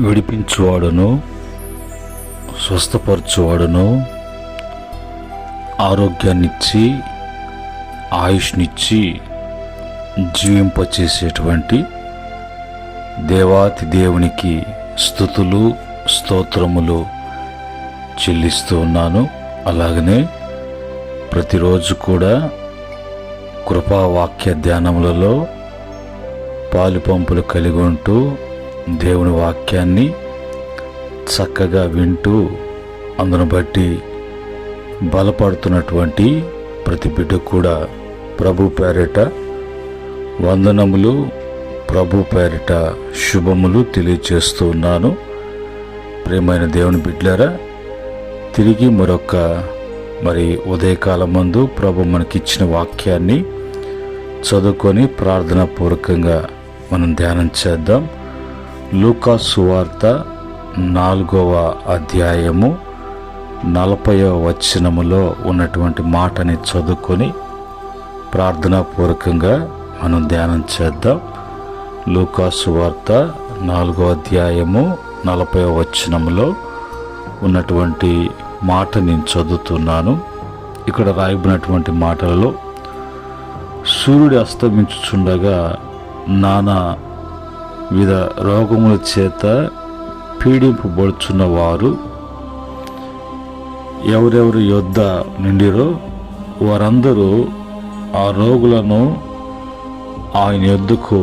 విడిపించువాడును, స్వస్థపరచువాడును, ఆరోగ్యాన్నిచ్చి ఆయుష్నిచ్చి జీవింపచేసేటువంటి దేవాతి దేవునికి స్తుతులు స్తోత్రములు చెల్లిస్తూ ఉన్నాను. అలాగనే ప్రతిరోజు కూడా కృపావాక్య ధ్యానములలో పాలుపంపులు కలిగి ఉంటూ దేవుని వాక్యాన్ని చక్కగా వింటూ అందును బట్టి బలపడుతున్నటువంటి ప్రతి బిడ్డ కూడా ప్రభు పేరిట వందనములు, ప్రభు పేరిట శుభములు తెలియచేస్తూ ఉన్నాను. ప్రియమైన దేవుని బిడ్డలారా, తిరిగి మరొక ఉదయకాలం మందు ప్రభు మనకిచ్చిన వాక్యాన్ని చదువుకొని ప్రార్థనాపూర్వకంగా మనం ధ్యానం చేద్దాం. లూకా సువార్త 4వ అధ్యాయము 40వ వచనములో ఉన్నటువంటి మాటని చదువుకొని ప్రార్థనాపూర్వకంగా మనం ధ్యానం చేద్దాం. లూకా సువార్త 4వ అధ్యాయము 40వ వచనములో ఉన్నటువంటి మాట నేను చదువుతున్నాను. ఇక్కడ రాయబడినటువంటి మాటలలో, సూర్యుడు అస్తమించుచుండగా నానా వివిధ రోగముల చేత పీడింపబడుచున్న వారు ఎవరెవరు యొద్ద నుండిరో వారందరూ ఆ రోగులను ఆయన యొద్దకు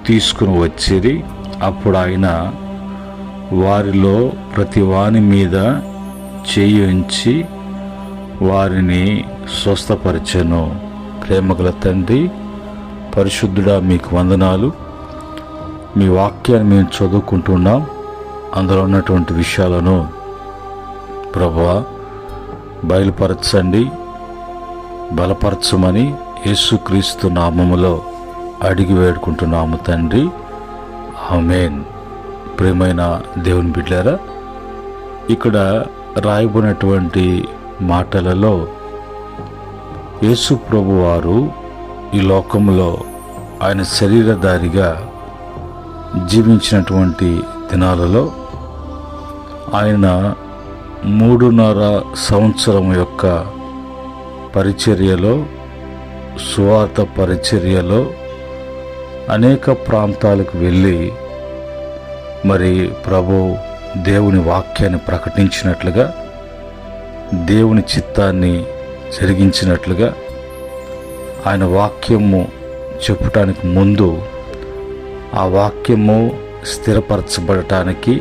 తీసుకుని వచ్చిరి. అప్పుడు ఆయన వారిలో ప్రతి వాని మీద చేయి ఉంచి వారిని స్వస్థపరిచెను. ప్రేమగల తండ్రి, పరిశుద్ధుడా, మీకు వందనాలు. మీ వాక్యాన్ని మేము చదువుకుంటున్నాం. అందులో ఉన్నటువంటి విషయాలను ప్రభువా బయలుపరచండి, బలపరచమని యేసుక్రీస్తు నామములో అడిగి వేడుకుంటున్నాము తండ్రి, ఆమేన్. ప్రియమైన దేవుని బిడ్డలారా, ఇక్కడ రాయబడినటువంటి మాటలలో యేసు ప్రభు వారు ఈ లోకంలో ఆయన శరీరధారిగా జీవించినటువంటి దినాలలో ఆయన 3.5 సంవత్సరం యొక్క పరిచర్యలో, సువార్త పరిచర్యలో అనేక ప్రాంతాలకు వెళ్ళి ప్రభు దేవుని వాక్యాన్ని ప్రకటించినట్లుగా, దేవుని చిత్తాన్ని జరిగించినట్లుగా, ఆయన వాక్యము చెప్పటానికి ముందు ఆ వాక్యము స్థిరపరచబడటానికి,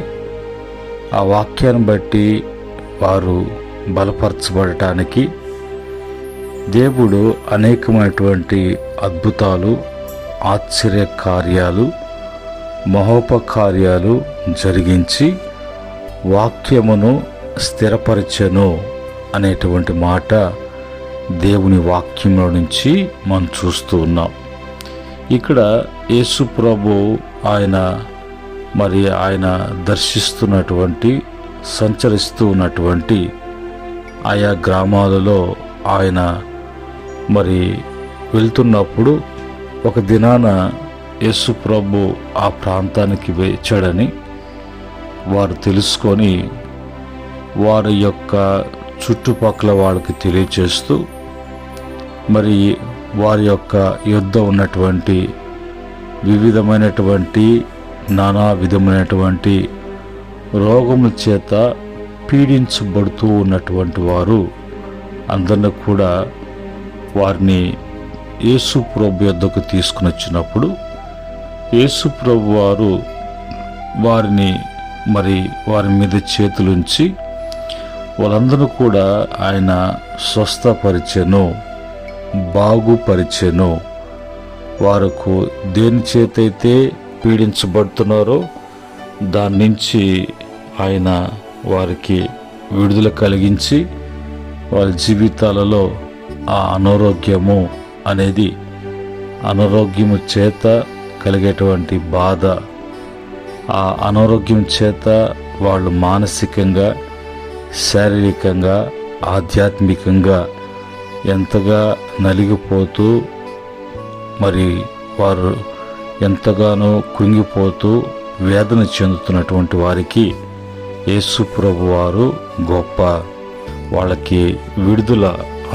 ఆ వాక్యాన్ని బట్టి వారు బలపరచబడటానికి దేవుడు అనేకమైనటువంటి అద్భుతాలు, ఆశ్చర్య కార్యాలు, మహోపకార్యాలు జరిగించి వాక్యమును స్థిరపరచెను అనేటువంటి మాట దేవుని వాక్యంలో నుంచి మనం చూస్తూ ఉన్నాం. ఇక్కడ యేసు ప్రభు ఆయన దర్శిస్తున్నటువంటి, సంచరిస్తూ ఉన్నటువంటి ఆయా గ్రామాలలో ఆయన వెళ్తున్నప్పుడు ఒక దినాన యేసు ప్రభు ఆ ప్రాంతానికి వచ్చాడని వారు తెలుసుకొని వారి యొక్క చుట్టుపక్కల వాళ్ళకి తెలియచేస్తూ వారి యొక్క యుద్ధ ఉన్నటువంటి వివిధమైనటువంటి నానా విధమైనటువంటి రోగముల చేత పీడించబడుతూ ఉన్నటువంటి వారు అందరినీ కూడా వారిని యేసు ప్రభు యొద్దకు తీసుకుని వచ్చినప్పుడు యేసు ప్రభు వారు వారిని వారి మీద చేతులుంచి వాళ్ళందరూ కూడా ఆయన స్వస్థపరిచెను, బాగుపరిచెను. వారికి దేని చేతైతే పీడించబడుతున్నారో దాని నుంచి ఆయన వారికి విడుదల కలిగించి వారి జీవితాలలో ఆ అనారోగ్యము అనేది, అనారోగ్యము చేత కలిగేటువంటి బాధ, ఆ అనారోగ్యం చేత వాళ్ళు మానసికంగా, శారీరకంగా, ఆధ్యాత్మికంగా ఎంతగా నలిగిపోతూ వారు ఎంతగానో కృంగిపోతూ వేదన చెందుతున్నటువంటి వారికి యేసు ప్రభు వారు గొప్ప వాళ్ళకి విడుదల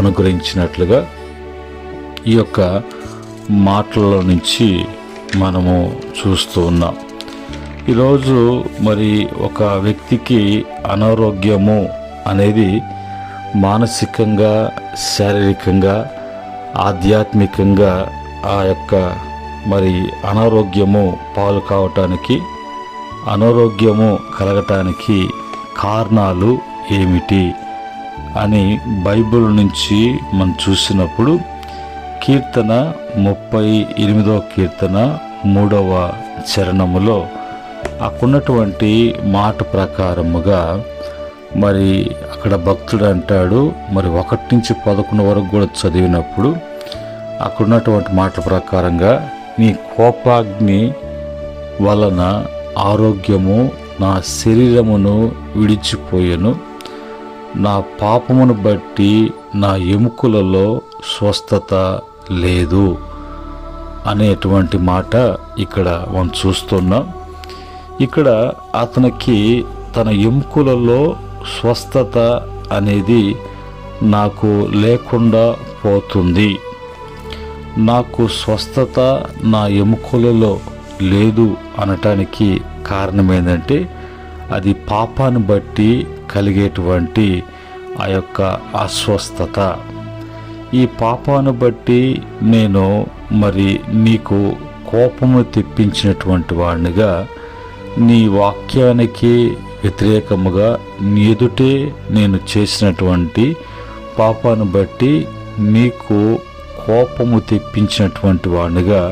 అనుగ్రహించినట్లుగా ఈ యొక్క మాటల నుంచి మనము చూస్తూ ఉన్నాం. ఈరోజు మరి ఒక వ్యక్తికి అనారోగ్యము అనేది మానసికంగా, శారీరకంగా, ఆధ్యాత్మికంగా ఆ యొక్క మరి అనారోగ్యము పాలు కావటానికి, అనారోగ్యము కలగటానికి కారణాలు ఏమిటి అని బైబిల్ నుంచి మనం చూసినప్పుడు కీర్తన 38వ కీర్తన 3వ చరణములో అక్కడున్నటువంటి మాట ప్రకారముగా మరి అక్కడ భక్తుడు అంటాడు, మరి 1 నుంచి 11 వరకు కూడా చదివినప్పుడు అక్కడున్నటువంటి మాట ప్రకారంగా నీ కోపాగ్ని వలన ఆరోగ్యము నా శరీరమును విడిచిపోయెను, నా పాపమును బట్టి నా ఎముకలలో స్వస్థత లేదు అనేటువంటి మాట ఇక్కడ మనం చూస్తున్నాం. ఇక్కడ అతనికి తన ఎముకలలో స్వస్థత అనేది నాకు లేకుండా పోతుంది, నాకు స్వస్థత నా ఎముకలలో లేదు అనటానికి కారణం ఏంటంటే అది పాపాన్ని బట్టి కలిగేటువంటి ఆ యొక్క అస్వస్థత. ఈ పాపాన్ని బట్టి నేను మరి నీకు కోపము తెప్పించినటువంటి వాడినిగా, నీ వాక్యానికి వ్యతిరేకముగా నీ ఎదుటే నేను చేసినటువంటి పాపాన్ని బట్టి నీకు కోపము తెప్పించినటువంటి వాడినిగా,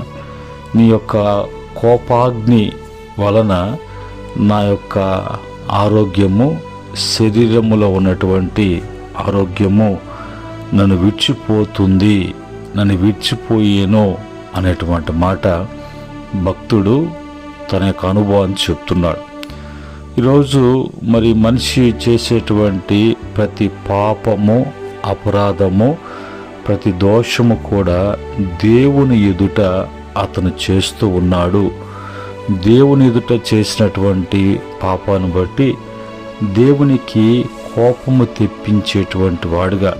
నీ యొక్క కోపాగ్ని వలన నా యొక్క ఆరోగ్యము, శరీరములో ఉన్నటువంటి ఆరోగ్యము నన్ను విడిచిపోతుంది, నన్ను విడిచిపోయేను అనేటువంటి మాట భక్తుడు తన యొక్క అనుభవాన్ని చెప్తున్నాడు. ఈరోజు మరి మనిషి చేసేటువంటి ప్రతి పాపము, అపరాధము, ప్రతి దోషము కూడా దేవుని ఎదుట అతను చేస్తూ ఉన్నాడు. దేవుని ఎదుట చేసినటువంటి పాపాన్ని బట్టి దేవునికి కోపము తెప్పించేటువంటి వాడుగా,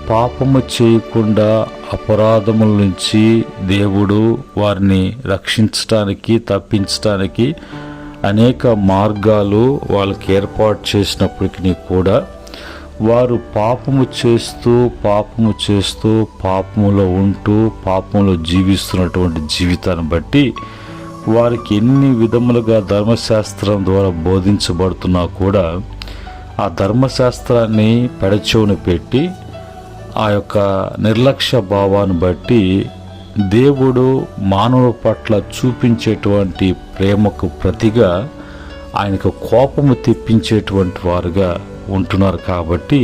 పాపము చేయకుండా అపరాధముల నుంచి దేవుడు వారిని రక్షించడానికి, తప్పించడానికి అనేక మార్గాలు వాళ్ళకి ఏర్పాటు చేసినప్పటికీ కూడా వారు పాపము చేస్తూ పాపములో ఉంటూ పాపములో జీవిస్తున్నటువంటి జీవితాన్ని బట్టి వారికి ఎన్ని విధములుగా ధర్మశాస్త్రం ద్వారా బోధించబడుతున్నా కూడా ఆ ధర్మశాస్త్రాన్ని పెడచెవున పెట్టి ఆ యొక్క నిర్లక్ష్య భావాన్ని బట్టి దేవుడు మానవుల పట్ల చూపించేటువంటి ప్రేమకు ప్రతిగా ఆయనకు కోపము తెప్పించేటువంటి వారుగా ఉంటున్నారు. కాబట్టి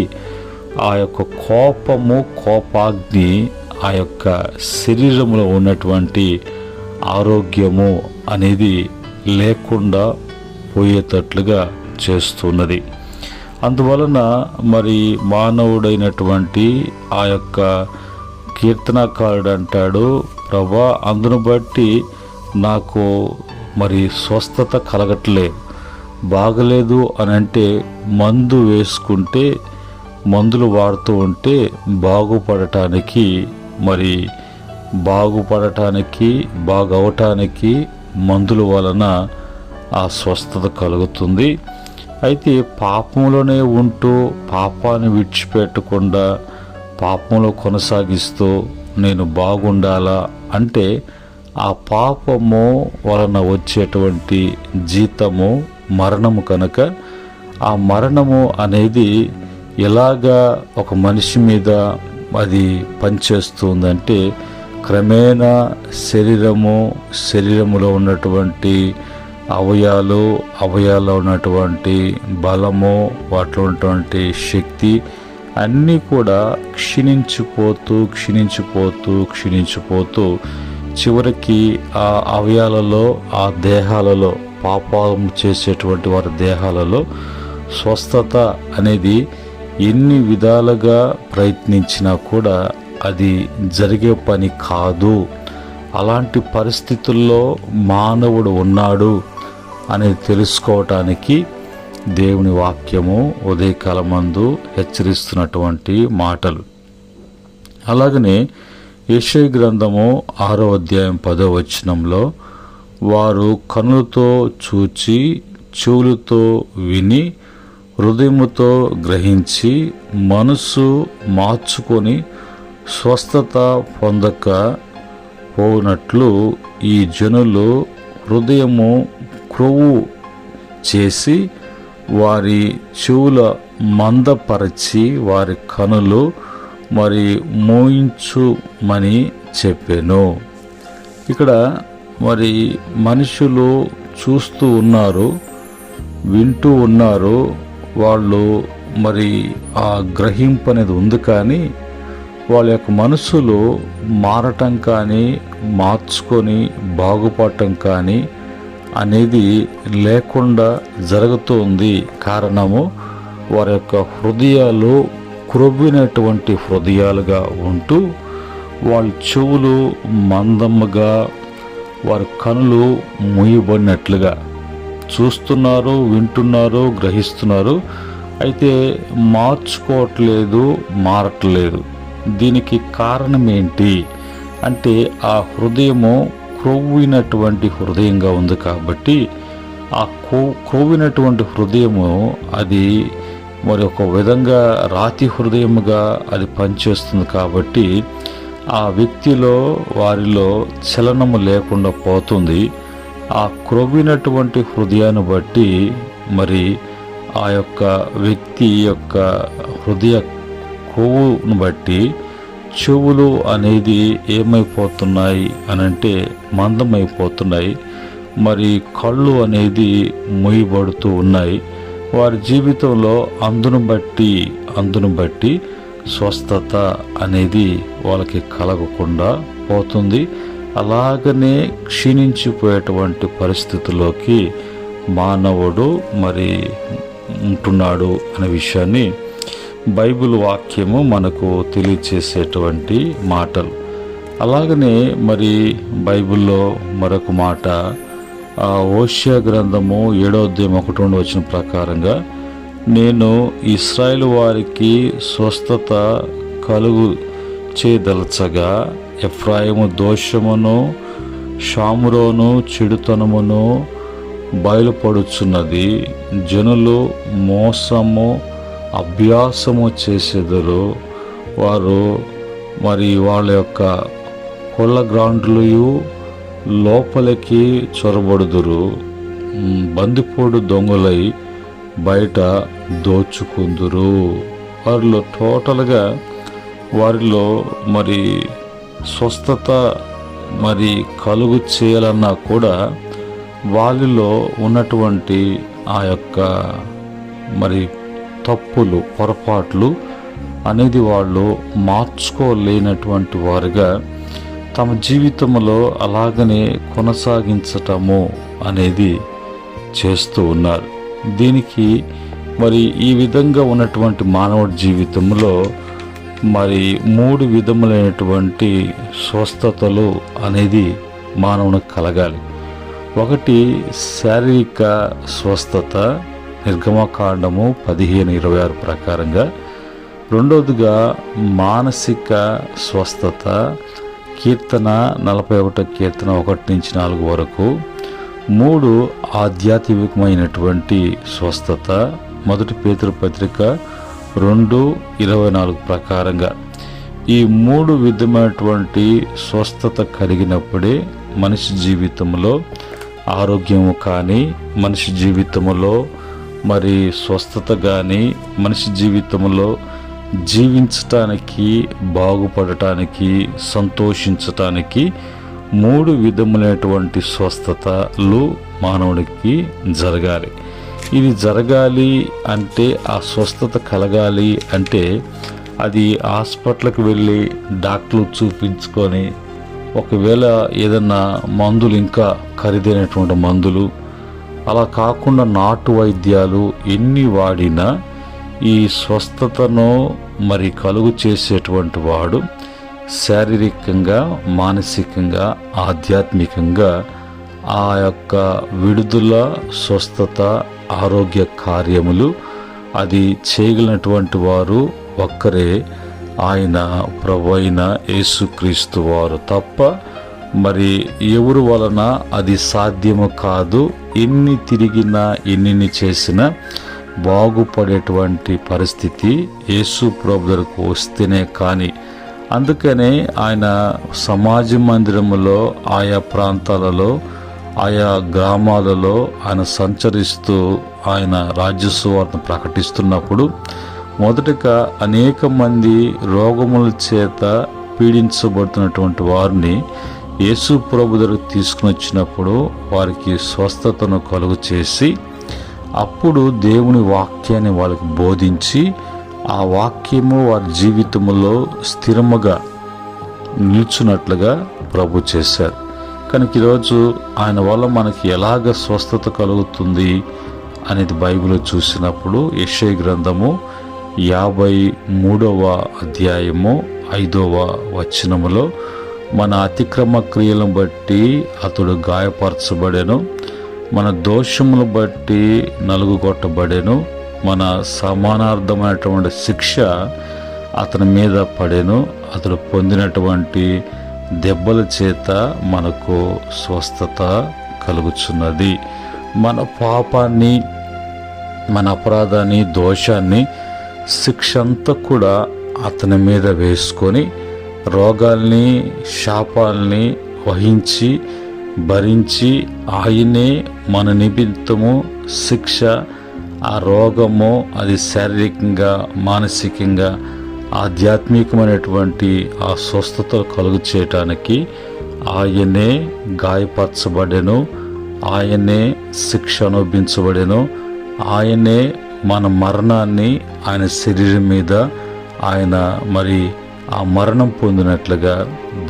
ఆ యొక్క కోపము, కోపాగ్ని ఆ యొక్క శరీరంలో ఉన్నటువంటి ఆరోగ్యము అనేది లేకుండా పోయేటట్లుగా చేస్తున్నది. అందువలన మరి మానవుడైనటువంటి ఆ యొక్క కీర్తనకారుడు అంటాడు, ప్రభా అందును బట్టి నాకు మరి స్వస్థత కలగట్లేదు, బాగలేదు అని అంటే మందు వేసుకుంటే, మందులు వాడుతూ ఉంటే బాగవటానికి మందుల వలన ఆ స్వస్థత కలుగుతుంది. అయితే పాపంలోనే ఉంటూ పాపాన్ని విడిచిపెట్టకుండా పాపంలో కొనసాగిస్తూ నేను బాగుండాలా అంటే ఆ పాపము వలన వచ్చేటువంటి జీతము మరణము కనుక ఆ మరణము అనేది ఎలాగా ఒక మనిషి మీద అది పనిచేస్తుందంటే క్రమేణా శరీరములో ఉన్నటువంటి అవయాల్లో ఉన్నటువంటి బలము, వాటిలో ఉన్నటువంటి శక్తి అన్నీ కూడా క్షీణించిపోతూ చివరికి ఆ అవయాలలో, ఆ దేహాలలో, పాపం చేసేటువంటి వారి దేహాలలో స్వస్థత అనేది ఎన్ని విధాలుగా ప్రయత్నించినా కూడా అది జరిగే పని కాదు. అలాంటి పరిస్థితుల్లో మానవుడు ఉన్నాడు అనేది తెలుసుకోవటానికి దేవుని వాక్యము ఉదయకాలమందు హెచ్చరిస్తున్నటువంటి మాటలు. అలాగనే యెషయా గ్రంథము 6వ అధ్యాయం 10వ వచనంలో, వారు కన్నులతో చూచి చెవులతో విని హృదయముతో గ్రహించి మనసు మార్చుకొని స్వస్థత పొందక పోనట్లు ఈ జనులు హృదయము క్రొవ్వు చేసి వారి చెవుల మందపరచి వారి కనులు మోయించుమని చెప్పాను. ఇక్కడ మనుషులు చూస్తూ ఉన్నారు, వింటూ ఉన్నారు. వాళ్ళు ఆ గ్రహింపు అనేది ఉంది, కానీ వాళ్ళ యొక్క మనసులు మారటం కానీ మార్చుకొని బాగుపడటం కానీ అనేది లేకుండా జరుగుతుంది. కారణము వారి యొక్క హృదయాలు క్రొవ్వినటువంటి హృదయాలుగా ఉంటూ వాళ్ళ చెవులు మందముగా, వారి కనులు మూయబడినట్లుగా చూస్తున్నారు, వింటున్నారు, గ్రహిస్తున్నారు, అయితే మార్చుకోవట్లేదు, మారట్లేదు. దీనికి కారణం ఏంటి అంటే ఆ హృదయము క్రొవ్వినటువంటి హృదయంగా ఉంది. కాబట్టి ఆ క్రొవ్వినటువంటి హృదయము అది ఒక విధంగా రాతి హృదయముగా అది పనిచేస్తుంది. కాబట్టి ఆ వ్యక్తిలో వారిలో చలనము లేకుండా పోతుంది. ఆ క్రొవ్వినటువంటి హృదయాన్ని బట్టి ఆ యొక్క వ్యక్తి యొక్క హృదయ కొవ్వును బట్టి చెవులు అనేది ఏమైపోతున్నాయి అనంటే మందమైపోతున్నాయి. కళ్ళు అనేది మొయ్యబడుతూ ఉన్నాయి. వారి జీవితంలో అందును బట్టి స్వస్థత అనేది వాళ్ళకి కలగకుండా పోతుంది. అలాగనే క్షీణించిపోయేటువంటి పరిస్థితుల్లోకి మానవుడు ఉంటున్నాడు అనే విషయాన్ని బైబిల్ వాక్యము మనకు తెలియచేసేటువంటి మాటలు. అలాగనే బైబిల్లో మరొక మాట, హోషేయ గ్రంథము 7వ అధ్యాయం 1 వచనం ప్రకారంగా, నేను ఇశ్రాయేలు వారికి స్వస్థత కలుగు చేయదలచగా ఎఫ్రాయిము దోషమును షామురోను చెడుతనమును బయలుపడుచున్నది. జనులు మోసము అభ్యాసము చేసేదరు. వారు వాళ్ళ యొక్క కొల్ల గ్రాండ్లు లోపలికి చొరబడుదురు. బందిపోడు దొంగలై బయట దోచుకుందురు. వారిలో టోటల్గా వారిలో స్వస్థత కలుగు చేయాలన్నా కూడా వారిలో ఉన్నటువంటి ఆ యొక్క తప్పులు, పొరపాట్లు అనేది వాళ్ళు మార్చుకోలేనటువంటి వారుగా తమ జీవితంలో అలాగనే కొనసాగించటము అనేది చేస్తూ ఉన్నారు. దీనికి ఈ విధంగా ఉన్నటువంటి మానవుడి జీవితంలో 3 విధములైనటువంటి స్వస్థతలు అనేది మానవునికి కలగాలి. ఒకటి శారీరక స్వస్థత, నిర్గమకాండము 15:26 ప్రకారంగా. రెండవదిగా మానసిక స్వస్థత, కీర్తన 41 కీర్తన 1-4 వరకు. 3 ఆధ్యాత్మికమైనటువంటి స్వస్థత, 1 పేతురు పత్రిక 2:24 ప్రకారంగా. ఈ 3 విధమైనటువంటి స్వస్థత కలిగినప్పుడే మనిషి జీవితంలో ఆరోగ్యము కానీ, మనిషి జీవితంలో స్వస్థత కానీ, మనిషి జీవితంలో జీవించటానికి, బాగుపడటానికి, సంతోషించటానికి 3 విధములైనటువంటి స్వస్థతలు మానవుడికి జరగాలి. ఇది జరగాలి అంటే, ఆ స్వస్థత కలగాలి అంటే, అది హాస్పిటల్కి వెళ్ళి డాక్టర్లు చూపించుకొని, ఒకవేళ ఏదన్నా మందులు, ఇంకా ఖరీదైనటువంటి మందులు, అలా కాకుండా నాటు వైద్యాలు ఎన్ని వాడినా ఈ స్వస్థతను కలుగు చేసేటువంటి వాడు శారీరకంగా, మానసికంగా, ఆధ్యాత్మికంగా ఆ యొక్క విడుదల, స్వస్థత, ఆరోగ్య కార్యములు అది చేయగలిగినటువంటి వారు ఒక్కరే, ఆయన ప్రభు అయిన యేసుక్రీస్తు వారు తప్ప మరి ఎవరి వలన అది సాధ్యము కాదు. ఎన్ని తిరిగినా ఎన్ని చేసినా బాగుపడేటువంటి పరిస్థితి యేసు ప్రభు దగ్గరకు వస్తేనే కానీ. అందుకనే ఆయన సమాజ మందిరములో ఆయా ప్రాంతాలలో ఆయా గ్రామాలలో ఆయన సంచరిస్తూ ఆయన రాజ్య సువార్తను ప్రకటిస్తున్నప్పుడు మొదటగా అనేక మంది రోగముల చేత పీడించబడుతున్నటువంటి వారిని యేసు ప్రభు దగ్గరకు తీసుకుని వచ్చినప్పుడు వారికి స్వస్థతను కలుగు చేసి అప్పుడు దేవుని వాక్యాన్ని వాళ్ళకి బోధించి ఆ వాక్యము వారి జీవితంలో స్థిరముగా నిల్చున్నట్లుగా ప్రభు చేశారు. కనుక ఈరోజు ఆయన వల్ల మనకి ఎలాగ స్వస్థత కలుగుతుంది అనేది బైబిల్లో చూసినప్పుడు యెషయా గ్రంథము 53వ అధ్యాయము 5వ వచనములో మన అతిక్రమ క్రియలను బట్టి అతడు గాయపరచబడెను, మన దోషములు బట్టి నలుగుగొట్టబడెను, మన సమానార్థమైనటువంటి శిక్ష అతని మీద పడెను, అతడు పొందినటువంటి దెబ్బల చేత మనకు స్వస్థత కలుగుచున్నది. మన పాపాన్ని, మన అపరాధాన్ని, దోషాన్ని, శిక్ష అంతా కూడా అతని మీద వేసుకొని రోగాల్ని, శాపాల్ని వహించి భరించి ఆయనే మన నిమిత్తము శిక్ష, ఆ రోగము అది శారీరకంగా, మానసికంగా, ఆధ్యాత్మికమైనటువంటి ఆ స్వస్థత కలుగు చేయటానికి ఆయనే గాయపరచబడెను, ఆయనే శిక్ష అనుభవించబడెను, ఆయనే మన మరణాన్ని ఆయన శరీరం మీద ఆయన మరి ఆ మరణం పొందినట్లుగా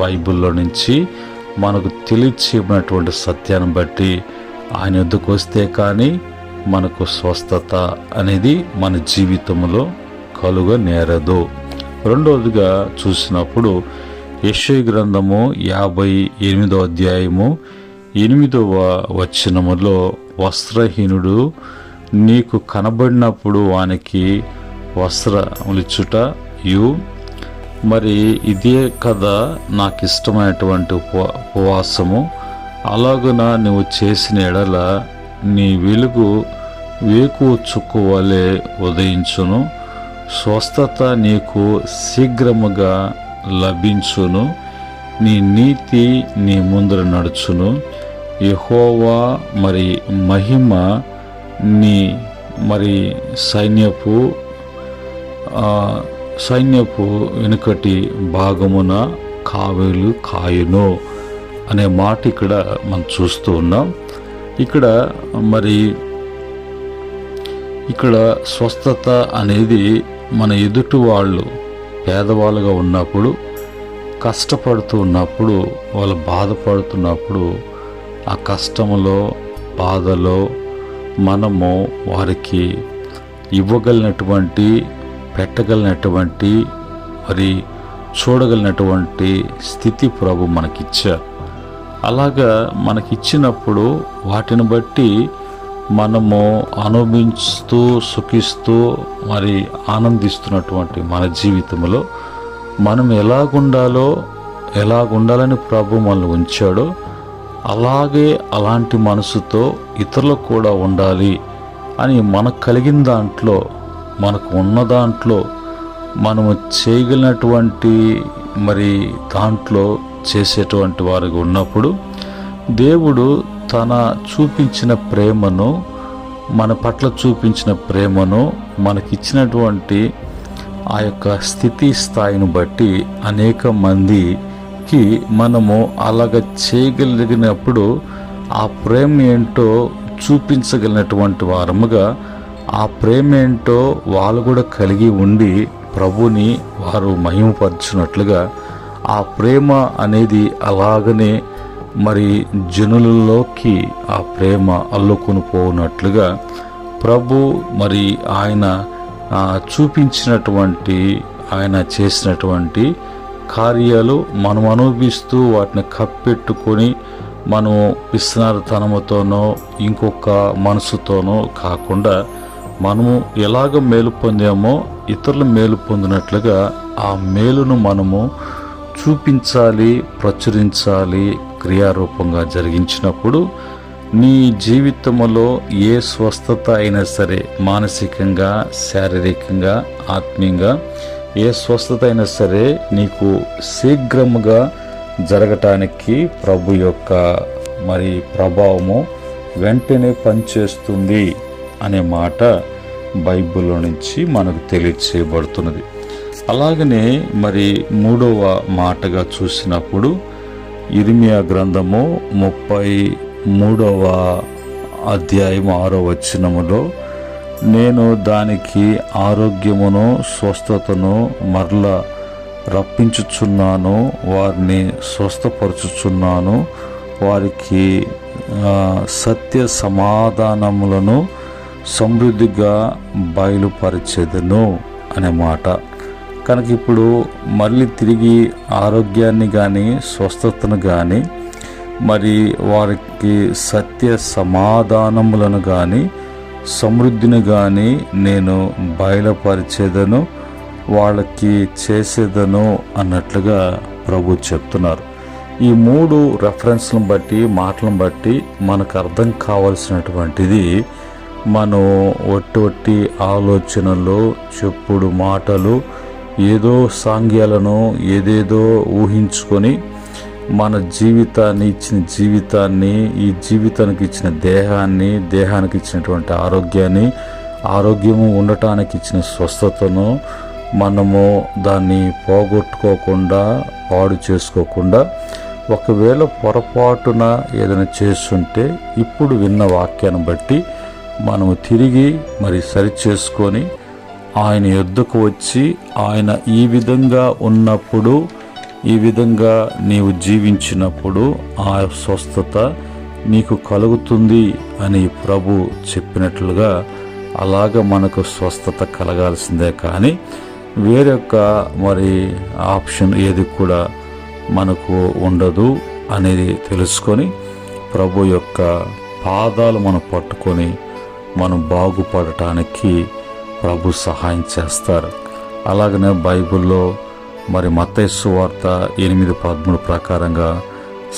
బైబిల్లో నుంచి మనకు తెలియచేయబడినటువంటి సత్యాన్ని బట్టి ఆయన వద్దకు వస్తే కానీ మనకు స్వస్థత అనేది మన జీవితంలో కలుగ నేరదు. రెండవదిగా చూసినప్పుడు యెషయా గ్రంథము 58వ అధ్యాయము 8వ వచనములో వస్త్రహీనుడు నీకు కనబడినప్పుడు వానికి వస్త్రములిచ్చుట మరి ఇదే కదా నాకు ఇష్టమైనటువంటి ఉపవాసము. అలాగున నువ్వు చేసిన ఎడల నీ వెలుగు వేకువ చుక్కు వలె ఉదయించును, స్వస్థత నీకు శీఘ్రముగా లభించును, నీ నీతి నీ ముందర నడుచును, యెహోవా మరి మహిమ నీ మరి సైన్యపు వెనుకటి భాగమున కావేలు కాయును అనే మాట ఇక్కడ మనం చూస్తూ ఉన్నాం. ఇక్కడ స్వస్థత అనేది మన ఎదుటి వాళ్ళు పేదవాళ్ళుగా ఉన్నప్పుడు, కష్టపడుతూ ఉన్నప్పుడు, వాళ్ళు బాధపడుతున్నప్పుడు, ఆ కష్టములో, బాధలో మనము వారికి ఇవ్వగలిగినటువంటి, పెట్టగలిగినటువంటి, మరి చూడగలిగినటువంటి స్థితి ప్రభు మనకిచ్చారు. అలాగా మనకిచ్చినప్పుడు వాటిని బట్టి మనము అనుభవిస్తూ సుఖిస్తూ మరి ఆనందిస్తున్నటువంటి మన జీవితంలో మనం ఎలాగుండాలని ప్రభు మనల్ని ఉంచాడో అలాంటి మనసుతో ఇతరులకు కూడా ఉండాలి అని మనకు కలిగిన దాంట్లో, మనకు ఉన్న దాంట్లో, మనము చేయగలిగినటువంటి మరి దాంట్లో చేసేటువంటి వారికి ఉన్నప్పుడు దేవుడు తన చూపించిన ప్రేమను, మన పట్ల చూపించిన ప్రేమను, మనకిచ్చినటువంటి ఆ యొక్క స్థితి స్థాయిని బట్టి అనేక మందికి మనము అలాగ చేయగలిగినప్పుడు ఆ ప్రేమ ఏంటో చూపించగలిగినటువంటి వారముగా, ఆ ప్రేమ ఏంటో వాళ్ళు కూడా కలిగి ఉండి ప్రభుని వారు మహిమపరచున్నట్లుగా ఆ ప్రేమ అనేది అలాగనే మరి జనులలోకి ఆ ప్రేమ అల్లుకొని పోనట్లుగా ప్రభు మరి ఆయన చూపించినటువంటి, ఆయన చేసినటువంటి కార్యాలు మనం అనుభవిస్తూ వాటిని కప్పెట్టుకొని మనం పిసినారితనముతోనో ఇంకొక మనసుతోనో కాకుండా మనము ఎలాగ మేలు పొందామో ఇతరులు మేలు పొందినట్లుగా ఆ మేలును మనము చూపించాలి, ప్రచురించాలి. క్రియారూపంగా జరిగించినప్పుడు నీ జీవితంలో ఏ స్వస్థత అయినా సరే, మానసికంగా, శారీరకంగా, ఆత్మీయంగా ఏ స్వస్థత అయినా సరే నీకు శీఘ్రముగా జరగటానికి ప్రభు యొక్క ప్రభావము వెంటనే పనిచేస్తుంది అనే మాట బైబిల్లో నుంచి మనకు తెలియచేయబడుతున్నది. అలాగనే మూడవ మాటగా చూసినప్పుడు ఇర్మియా గ్రంథము 33వ అధ్యాయం 6వ వచనములో, నేను దానికి ఆరోగ్యమును స్వస్థతను మరల రప్పించుచున్నాను, వారిని స్వస్థపరచుచున్నాను, వారికి సత్య సమాధానములను సమృద్ధిగా బయలుపరిచెదను అనే మాట. కనుక ఇప్పుడు మళ్ళీ తిరిగి ఆరోగ్యాన్ని కానీ స్వస్థతను కానీ వారికి సత్య సమాధానములను కానీ సమృద్ధిని కానీ నేను బయలుపరిచేదను, వాళ్ళకి చేసేదను అన్నట్లుగా ప్రభు చెప్తున్నారు. ఈ 3 రెఫరెన్స్లను బట్టి, మాటలను బట్టి మనకు అర్థం కావాల్సినటువంటిది, మనం ఒట్టి ఆలోచనలు, చెప్పుడు మాటలు, ఏదో సాంగ్యాలను ఏదేదో ఊహించుకొని మన జీవితాన్ని ఈ జీవితానికి ఇచ్చిన దేహానికి ఇచ్చినటువంటి ఆరోగ్యము ఉండటానికి ఇచ్చిన స్వస్థతను మనము దాన్ని పోగొట్టుకోకుండా, పాడు చేసుకోకుండా, ఒకవేళ పొరపాటున ఏదైనా చేస్తుంటే ఇప్పుడు విన్న వాక్యాన్ని బట్టి మనము తిరిగి సరిచేసుకొని ఆయన యొద్దకు వచ్చి, ఆయన ఈ విధంగా ఉన్నప్పుడు, ఈ విధంగా నీవు జీవించినప్పుడు ఆ స్వస్థత నీకు కలుగుతుంది అని ప్రభు చెప్పినట్లుగా అలాగ మనకు స్వస్థత కలగాల్సిందే. కానీ వేరొక ఆప్షన్ ఏది కూడా మనకు ఉండదు అనేది తెలుసుకొని ప్రభు యొక్క పాదాలు మనం పట్టుకొని మనం బాగుపడటానికి ప్రభు సహాయం చేస్తారు. అలాగనే బైబిల్లో మత్తయి సువార్త 8:13 ప్రకారంగా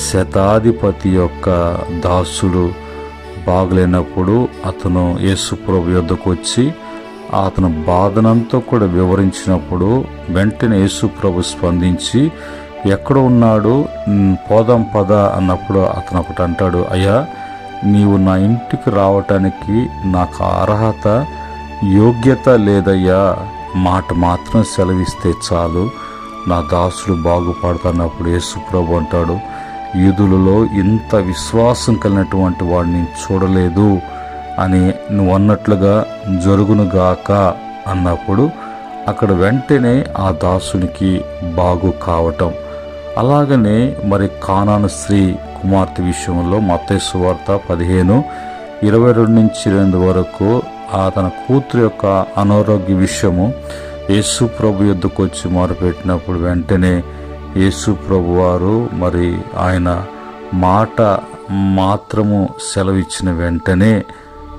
శతాధిపతి యొక్క దాసుడు బాగలేనప్పుడు అతను యేసు ప్రభు యొద్దకు వచ్చి అతని బాధనంతా కూడా వివరించినప్పుడు వెంటనే యేసు ప్రభు స్పందించి, ఎక్కడ ఉన్నాడు, పోదాం పద అన్నప్పుడు అతను ఒకటి అంటాడు, అయ్యా నీవు నా ఇంటికి రావటానికి నాకు అర్హత, యోగ్యత లేదయ్యా, మాట మాత్రం సెలవిస్తే చాలు, నా దాసుడు బాగుపడుతున్నప్పుడు యేసు ప్రభు అంటాడు, యూదులలో ఇంత విశ్వాసం కలిగినటువంటి వాడిని చూడలేదు అని నువ్వు అన్నట్లుగా జరుగునుగాక అన్నప్పుడు అక్కడ వెంటనే ఆ దాసునికి బాగు కావటం. అలాగనే కానాను స్త్రీ కుమార్తె విషయంలో మత్తయి సువార్త 15:22-22 వరకు తన కూతురు యొక్క అనారోగ్య విషయము యేసు ప్రభు యొద్దకు వచ్చి మొరపెట్టినప్పుడు వెంటనే యేసు ప్రభు వారు ఆయన మాట మాత్రము సెలవిచ్చిన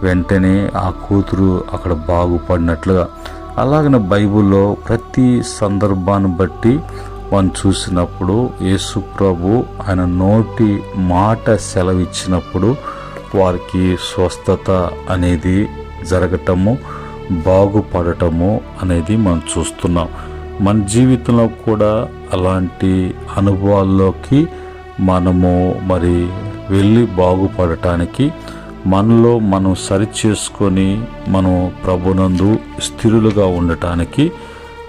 వెంటనే ఆ కూతురు అక్కడ బాగుపడినట్లుగా. అలాగనే బైబిల్లో ప్రతి సందర్భాన్ని బట్టి మనం చూసినప్పుడు యేసు ప్రభు ఆయన నోటి మాట సెలవిచ్చినప్పుడు వారికి స్వస్థత అనేది జరగటము, బాగుపడటము అనేది మనం చూస్తున్నాం. మన జీవితంలో కూడా అలాంటి అనుభవాల్లోకి మనము వెళ్ళి బాగుపడటానికి, మనలో మనం సరిచేసుకొని మనం ప్రభునందు స్థిరులుగా ఉండటానికి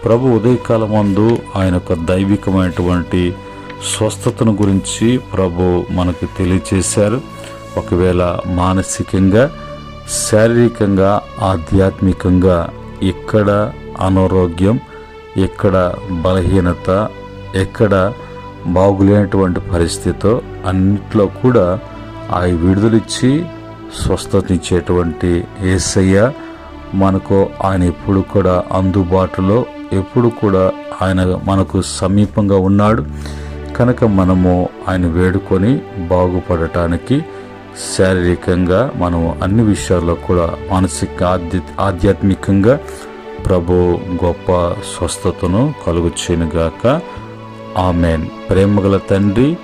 ప్రభు ఉదయకాలమందు ఆయన యొక్క దైవికమైనటువంటి స్వస్థతను గురించి ప్రభు మనకు తెలియచేశారు. ఒకవేళ మానసికంగా, శారీరకంగా, ఆధ్యాత్మికంగా ఎక్కడ అనారోగ్యం, ఎక్కడ బలహీనత, ఎక్కడ బాగులేనటువంటి పరిస్థితితో అన్నిట్లో కూడా ఆ విడుదలిచ్చి స్వస్థతనిచ్చేటువంటి యేసయ్య మనకు ఆయన ఎప్పుడు కూడా అందుబాటులో, ఎప్పుడు కూడా ఆయన మనకు సమీపంగా ఉన్నాడు. కనుక మనము ఆయన వేడుకొని బాగుపడటానికి శారీరకంగా మనము అన్ని విషయాల్లో కూడా మానసిక ఆధ్యాత్మికంగా ప్రభు గొప్ప స్వస్థతను కలుగుచేయునుగాక. ఆమెన్. ప్రేమగల తండ్రి,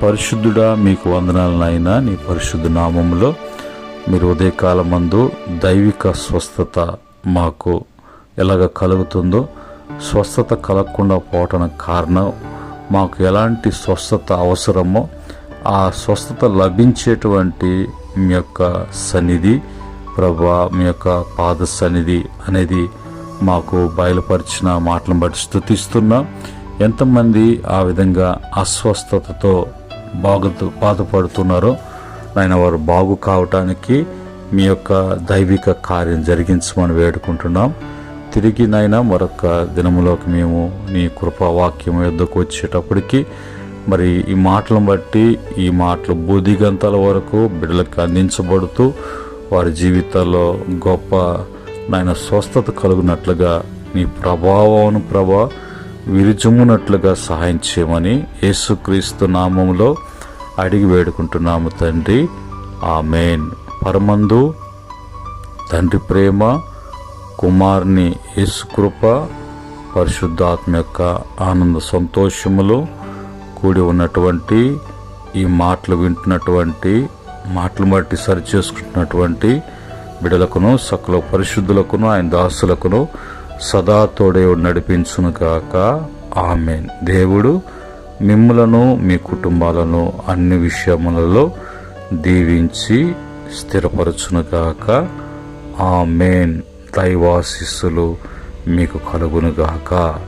పరిశుద్ధుడా, మీకు వందనాలనైనా. నీ పరిశుద్ధ నామములో మీరు ఉదయకాలమందు దైవిక స్వస్థత మాకు ఎలాగ కలుగుతుందో, స్వస్థత కలగకుండా పోవటానికి కారణం, మాకు ఎలాంటి స్వస్థత అవసరమో ఆ స్వస్థత లభించేటువంటి మీ యొక్క సన్నిధి ప్రభువా, మీ యొక్క పాద సన్నిధి అనేది మాకు బయలుపరిచిన మాటలను బట్టి స్తుతిస్తున్నాం. ఎంతమంది ఆ విధంగా అస్వస్థతతో బాధపడుతున్నారో నాయన, వారు బాగు కావటానికి మీ యొక్క దైవిక కార్యం జరిగించమని వేడుకుంటున్నాం. తిరిగి నాయన మరొక దినములోకి మేము నీ కృపావాక్యం యొద్దకు వచ్చేటప్పటికి మరి ఈ మాటలను బట్టి, ఈ మాటలు బుద్ధిగంతాల వరకు బిడ్డలకు అందించబడుతూ వారి జీవితాల్లో గొప్ప నాయన స్వస్థత కలుగునట్లుగా నీ ప్రభావం విరుజుమ్మునట్లుగా సహాయం చేయమని యేసుక్రీస్తు నామములో అడిగి వేడుకుంటున్నాము తండ్రి. ఆమేన్. పరమందు తండ్రి ప్రేమ, కుమారుని యేసు కృప, పరిశుద్ధాత్మ యొక్క ఆనంద సంతోషములు కూడి ఉన్నటువంటి, ఈ మాటలు వింటున్నటువంటి, మాటలు బట్టి సరిచేసుకుంటున్నటువంటి బిడలకును సకల పరిశుద్ధులకును ఆయన దాసులకును సదా తోడే నడిపించును గాక. ఆమేన్. దేవుడు మిమ్ములను మీ కుటుంబాలను అన్ని విషయములలో దీవించి స్థిరపరచును గాక. ఆమేన్. దైవాశీస్సులు మీకు కలుగును గాక.